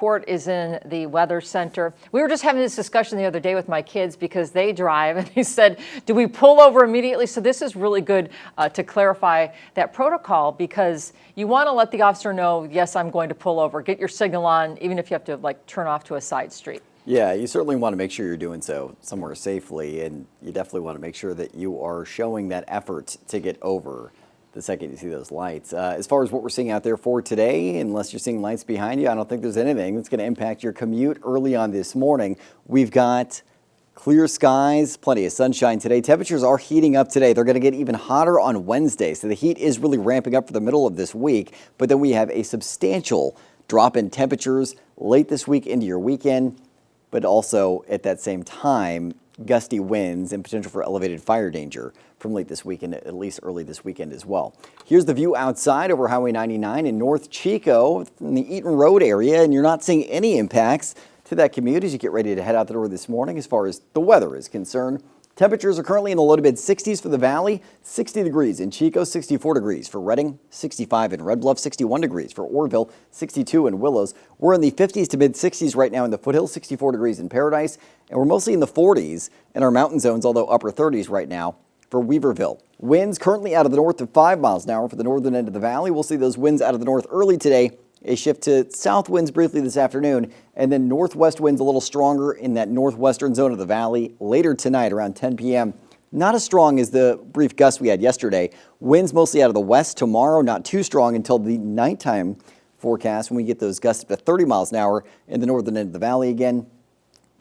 Court is in the Weather Center. We were just having this discussion the other day with my kids because they drive, and he said, do we pull over immediately? So this is really good to clarify that protocol, because you want to let the officer know, yes, I'm going to pull over. Get your signal on, even if you have to turn off to a side street. Yeah, you certainly want to make sure you're doing so somewhere safely, and you definitely want to make sure that you are showing that effort to get over the second you see those lights. As far as what we're seeing out there for today, unless you're seeing lights behind you, I don't think there's anything that's going to impact your commute early on this morning. We've got clear skies, plenty of sunshine today. Temperatures are heating up today. They're going to get even hotter on Wednesday, so the heat is really ramping up for the middle of this week, but then we have a substantial drop in temperatures late this week into your weekend, but also at that same time, gusty winds and potential for elevated fire danger from late this weekend, at least early this weekend as well. Here's the view outside over Highway 99 in North Chico from the Eaton Road area, and you're not seeing any impacts to that commute as you get ready to head out the door this morning as far as the weather is concerned. Temperatures are currently in the low to mid 60s for the valley, 60 degrees in Chico, 64 degrees for Redding, 65 in Red Bluff, 61 degrees for Orrville, 62 in Willows. We're in the 50s to mid 60s right now in the foothills, 64 degrees in Paradise, and we're mostly in the 40s in our mountain zones, although upper 30s right now for Weaverville. Winds currently out of the north of 5 miles an hour for the northern end of the valley. We'll see those winds out of the north early today. A shift to south winds briefly this afternoon, and then northwest winds a little stronger in that northwestern zone of the valley later tonight around 10 p.m. Not as strong as the brief gusts we had yesterday. Winds mostly out of the west tomorrow, not too strong until the nighttime forecast when we get those gusts up to 30 miles an hour in the northern end of the valley again,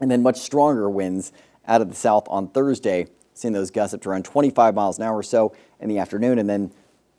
and then much stronger winds out of the south on Thursday, seeing those gusts up to around 25 miles an hour or so in the afternoon, and then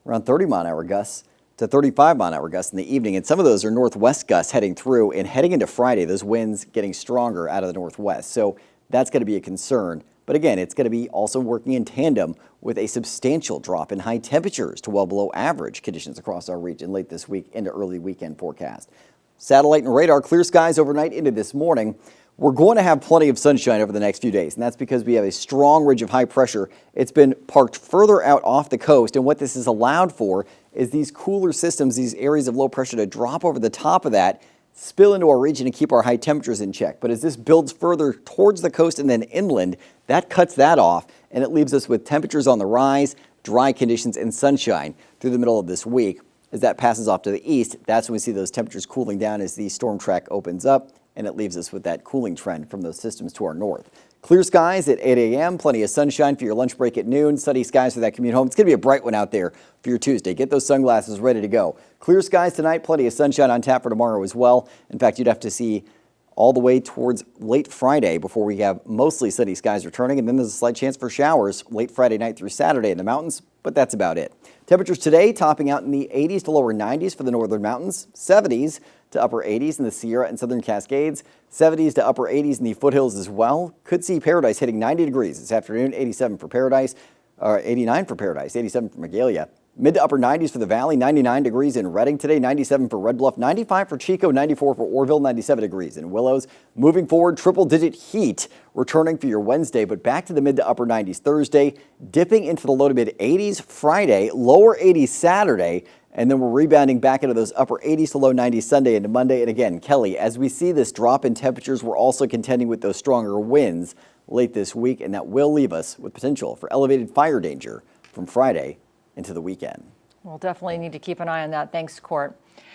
around 30 mile an hour gusts to 35 mile an hour gusts in the evening. And some of those are northwest gusts heading through, and heading into Friday, those winds getting stronger out of the northwest. So that's going to be a concern. But again, it's going to be also working in tandem with a substantial drop in high temperatures to well below average conditions across our region late this week into early weekend forecast. Satellite and radar, clear skies overnight into this morning. We're going to have plenty of sunshine over the next few days, and that's because we have a strong ridge of high pressure. It's been parked further out off the coast, and what this has allowed for is these cooler systems, these areas of low pressure to drop over the top of that, spill into our region and keep our high temperatures in check. But as this builds further towards the coast and then inland, that cuts that off, and it leaves us with temperatures on the rise, dry conditions, and sunshine through the middle of this week. As that passes off to the east, that's when we see those temperatures cooling down as the storm track opens up, and it leaves us with that cooling trend from those systems to our north. Clear skies at 8 a.m., plenty of sunshine for your lunch break at noon, sunny skies for that commute home. It's going to be a bright one out there for your Tuesday. Get those sunglasses ready to go. Clear skies tonight, plenty of sunshine on tap for tomorrow as well. In fact, you'd have to see all the way towards late Friday before we have mostly sunny skies returning, and then there's a slight chance for showers late Friday night through Saturday in the mountains, but that's about it. Temperatures today topping out in the 80s to lower 90s for the northern mountains, 70s to upper 80s in the Sierra and Southern Cascades, 70s to upper 80s in the foothills as well. Could see Paradise hitting 90 degrees this afternoon, 87 for Paradise, 89 for Paradise, 87 for Magalia. Mid to upper 90s for the valley, 99 degrees in Redding today, 97 for Red Bluff, 95 for Chico, 94 for Orrville, 97 degrees in Willows. Moving forward, triple-digit heat returning for your Wednesday, but back to the mid to upper 90s Thursday, dipping into the low to mid 80s Friday, lower 80s Saturday, and then we're rebounding back into those upper 80s to low 90s Sunday into Monday. And again, Kelly, as we see this drop in temperatures, we're also contending with those stronger winds late this week, and that will leave us with potential for elevated fire danger from Friday into the weekend. We'll definitely need to keep an eye on that. Thanks, Court.